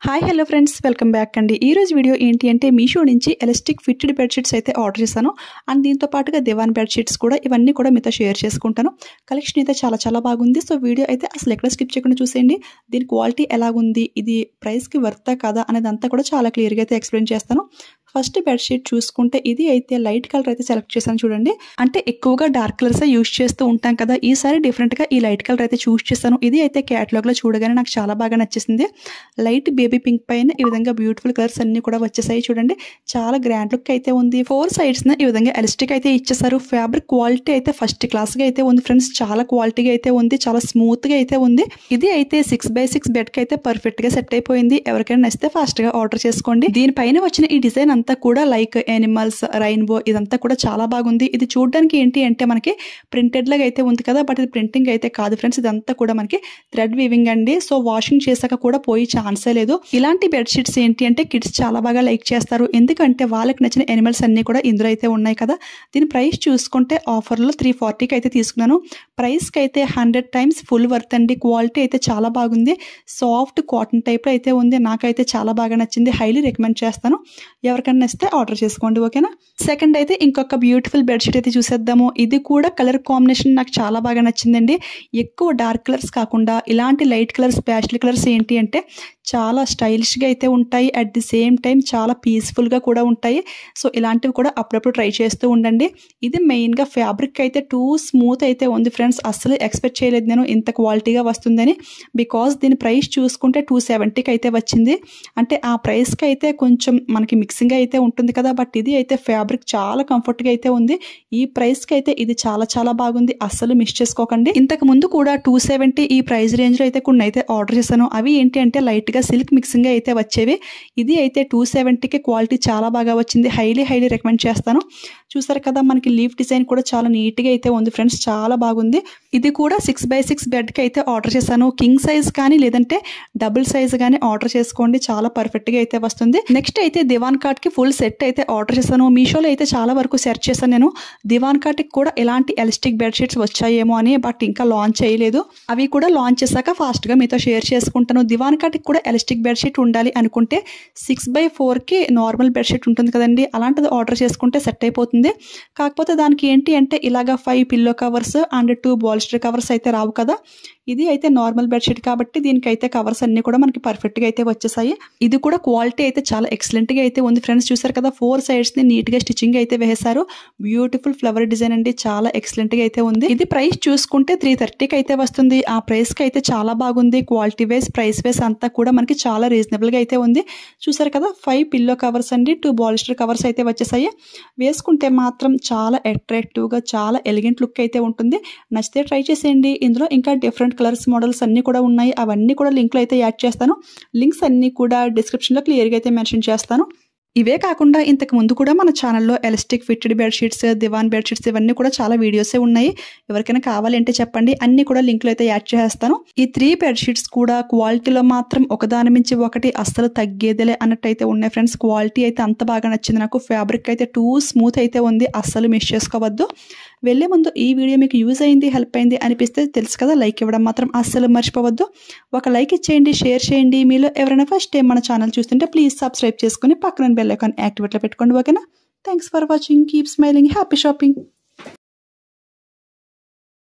Hi hello friends, welcome back అండి. ఈ రోజు వీడియో ఏంటి అంటే మీషో నుంచి ఎలాస్టిక్ ఫిట్టెడ్ బెడ్షీట్స్ అయితే ఆర్డర్ చేశాను. అండ్ దీంతో పాటుగా దివాన్ బెడ్షీట్స్ కూడా ఇవన్నీ కూడా మీతో షేర్ చేసుకుంటాను. కలెక్షన్ అయితే చాలా బాగుంది. సో వీడియో అయితే అసలు ఎక్కడ స్కిప్ చేయకుండా చూసేయండి. దీని క్వాలిటీ ఎలాగుంది, ఇది ప్రైస్కి వర్తా కదా అనేది అంతా కూడా చాలా క్లియర్గా అయితే ఎక్స్ప్లెయిన్ చేస్తాను. ఫస్ట్ బెడ్షీట్ చూసుకుంటే ఇది అయితే లైట్ కలర్ అయితే సెలెక్ట్ చేశాను చూడండి. అంటే ఎక్కువగా డార్క్ కలర్స్ యూజ్ చేస్తూ ఉంటాం కదా, ఈసారి డిఫరెంట్గా ఈ లైట్ కలర్ అయితే చూస్ చేశాను. ఇది అయితే క్యాటలాగ్లో చూడగానే నాకు చాలా బాగా నచ్చేసింది. లైట్ బేబీ పింక్ పైన ఈ విధంగా బ్యూటిఫుల్ కలర్స్ అన్ని కూడా వచ్చేసాయి చూడండి. చాలా గ్రాండ్ లుక్ అయితే ఉంది. 4 sides ఈ విధంగా ఎలాస్టిక్ అయితే ఇచ్చేసారు. ఫ్యాబ్రిక్ క్వాలిటీ అయితే ఫస్ట్ క్లాస్గా అయితే ఉంది ఫ్రెండ్స్. చాలా క్వాలిటీగా అయితే ఉంది, చాలా స్మూత్గా అయితే ఉంది. ఇది అయితే 6x6 బెడ్కి అయితే పర్ఫెక్ట్గా సెట్ అయిపోయింది. ఎవరికైనా నచ్చితే ఫాస్ట్గా ఆర్డర్ చేసుకోండి. దీనిపైన వచ్చిన ఈ డిజైన్ అంతా కూడా లైక్ యానిమల్స్, రెయిన్బో ఇదంతా కూడా చాలా బాగుంది. ఇది చూడడానికి ఏంటి అంటే మనకి ప్రింటెడ్ లాగా అయితే ఉంది కదా, బట్ ఇది ప్రింటింగ్ అయితే కాదు ఫ్రెండ్స్. ఇదంతా కూడా మనకి థ్రెడ్ వీవింగ్ అండి. సో వాషింగ్ చేశాక కూడా పోయి ఛాన్సే లేదు. ఇలాంటి బెడ్షీట్స్ ఏంటి అంటే కిడ్స్ చాలా బాగా లైక్ చేస్తారు, ఎందుకంటే వాళ్ళకి నచ్చిన యానిమల్స్ అన్ని కూడా ఇందులో అయితే ఉన్నాయి కదా. దీని ప్రైస్ చూసుకుంటే ఆఫర్లో 340కి అయితే తీసుకున్నాను. ప్రైస్కి అయితే 100 times ఫుల్ వర్త్ అండి. క్వాలిటీ అయితే చాలా బాగుంది. సాఫ్ట్ కాటన్ టైప్లో అయితే ఉంది. నాకైతే చాలా బాగా నచ్చింది. హైలీ రికమెండ్ చేస్తాను. ఎవరికైనా నచ్చితే ఆర్డర్ చేసుకోండి, ఓకేనా. సెకండ్ అయితే ఇంకొక బ్యూటిఫుల్ బెడ్షీట్ అయితే చూసేద్దాము. ఇది కూడా కలర్ కాంబినేషన్ నాకు చాలా బాగా నచ్చిందండి. ఎక్కువ డార్క్ కలర్స్ కాకుండా ఇలాంటి లైట్ కలర్స్, ప్యాస్టల్ కలర్స్ ఏంటి అంటే చాలా స్టైలిష్గా అయితే ఉంటాయి. అట్ ది సేమ్ టైం చాలా పీస్ఫుల్గా కూడా ఉంటాయి. సో ఇలాంటివి కూడా అప్పుడప్పుడు ట్రై చేస్తూ ఉండండి. ఇది మెయిన్గా ఫ్యాబ్రిక్ అయితే టూ స్మూత్ అయితే ఉంది ఫ్రెండ్స్. అస్సలు ఎక్స్పెక్ట్ చేయలేదు నేను ఇంత క్వాలిటీగా వస్తుందని. బికాస్ దీని ప్రైస్ చూసుకుంటే 270కి అయితే వచ్చింది. అంటే ఆ ప్రైస్కి అయితే కొంచెం మనకి మిక్సింగ్ అయితే ఉంటుంది కదా, బట్ ఇది అయితే ఫ్యాబ్రిక్ చాలా కంఫర్ట్గా అయితే ఉంది. ఈ ప్రైస్కి అయితే ఇది చాలా బాగుంది. అస్సలు మిస్ చేసుకోకండి. ఇంతకు ముందు కూడా 270 ఈ ప్రైస్ రేంజ్లో అయితే కొన్ని అయితే ఆర్డర్ చేశాను. అవి ఏంటి అంటే లైట్గా సిల్క్ మిక్సింగ్ అయితే వచ్చేవి. ఇది అయితే 270కి క్వాలిటీ చాలా బాగా వచ్చింది. హైలీ రికమెండ్ చేస్తాను. చూసారు కదా, మనకి లీఫ్ డిజైన్ కూడా చాలా నీట్గా అయితే ఉంది ఫ్రెండ్స్. చాలా బాగుంది. ఇది కూడా 6x6 బెడ్కి అయితే ఆర్డర్ చేశాను. కింగ్ సైజ్ కానీ లేదంటే డబుల్ సైజ్ కానీ ఆర్డర్ చేసుకోండి, చాలా పర్ఫెక్ట్గా అయితే వస్తుంది. నెక్స్ట్ అయితే దివాన్ కాట్కి ఫుల్ సెట్ అయితే ఆర్డర్ చేశాను. మీషోలో అయితే చాలా వరకు సెర్చ్ చేశాను నేను. దివాన్ కాట్కి కూడా ఎలాంటి ఎలాస్టిక్ బెడ్షీట్స్ వచ్చాయేమో అని, బట్ ఇంకా లాంచ్ చేయలేదు. అవి కూడా లాంచ్ చేశాక ఫాస్ట్గా మీతో షేర్ చేసుకుంటాను. దివాన్ కాట్కి కూడా ఎలాస్టిక్ బెడ్షీట్ ఉండాలి అనుకుంటే 6x4కి నార్మల్ బెడ్షీట్ ఉంటుంది కదండి, అలాంటిది ఆర్డర్ చేసుకుంటే సెట్ అయిపోతుంది. కాకపోతే దానికి ఏంటి అంటే ఇలాగా 5 పిల్లో కవర్స్ అండ్ 2 బాలిస్టర్ కవర్స్ అయితే రావు కదా. ఇది అయితే నార్మల్ బెడ్షీట్ కాబట్టి దీనికైతే కవర్స్ అన్ని కూడా మనకి పర్ఫెక్ట్గా అయితే వచ్చేసాయి. ఇది కూడా క్వాలిటీ అయితే చాలా ఎక్సలెంట్గా అయితే ఉంది ఫ్రెండ్స్. చూసారు కదా, 4 sides నీట్గా స్టిచ్చింగ్ అయితే వేశారు. బ్యూటిఫుల్ ఫ్లవర్ డిజైన్ అండి, చాలా ఎక్సలెంట్గా అయితే ఉంది. ఇది ప్రైస్ చూసుకుంటే 330కి అయితే వస్తుంది. ఆ ప్రైస్కి అయితే చాలా బాగుంది. క్వాలిటీ వైజ్, ప్రైస్ వైజ్ అంతా కూడా మనకి చాలా రీజనబుల్గా అయితే ఉంది. చూసారు కదా, 5 పిల్లో కవర్స్ అండి, 2 బాలిస్టర్ కవర్స్ అయితే వచ్చేసాయి. వేసుకుంటే మాత్రం చాలా అట్రాక్టివ్గా, చాలా ఎలిగెంట్ లుక్ అయితే ఉంటుంది. నచ్చితే ట్రై చేసేయండి. ఇందులో ఇంకా డిఫరెంట్ కలర్స్, మోడల్స్ అన్నీ కూడా ఉన్నాయి. అవన్నీ కూడా లింక్లో అయితే యాడ్ చేస్తాను. లింక్స్ అన్నీ కూడా డిస్క్రిప్షన్లో క్లియర్గా అయితే మెన్షన్ చేస్తాను. ఇవే కాకుండా ఇంతకు ముందు కూడా మన ఛానల్లో ఎలాస్టిక్ ఫిట్టెడ్ బెడ్షీట్స్, దివాన్ బెడ్షీట్స్ ఇవన్నీ కూడా చాలా వీడియోసే ఉన్నాయి. ఎవరికైనా కావాలంటే చెప్పండి, అన్ని కూడా లింక్లో అయితే యాడ్ చేస్తాను. ఈ 3 బెడ్షీట్స్ కూడా క్వాలిటీలో మాత్రం ఒకదాని మించి ఒకటి అస్సలు తగ్గేదిలే అన్నట్టు అయితే ఉన్నాయి ఫ్రెండ్స్. క్వాలిటీ అయితే అంత బాగా నచ్చింది నాకు. ఫ్యాబ్రిక్ అయితే టూ స్మూత్ అయితే ఉంది. అస్సలు మిస్ చేసుకోవద్దు. వెళ్ళే ముందు ఈ వీడియో మీకు యూజ్ అయింది, హెల్ప్ అయింది అనిపిస్తే తెలుసు కదా, లైక్ ఇవ్వడం మాత్రం అస్సలు మర్చిపోవద్దు. ఒక లైక్ ఇచ్చేయండి, షేర్ చేయండి. మీలో ఎవరైనా ఫస్ట్ టైం మన ఛానల్ చూస్తుంటే ప్లీజ్ సబ్స్క్రైబ్ చేసుకుని పక్కన బెల్ ఐకాన్ యాక్టివేట్లో పెట్టుకోండి, ఓకేనా. Thanks for watching. Keep smiling. Happy shopping.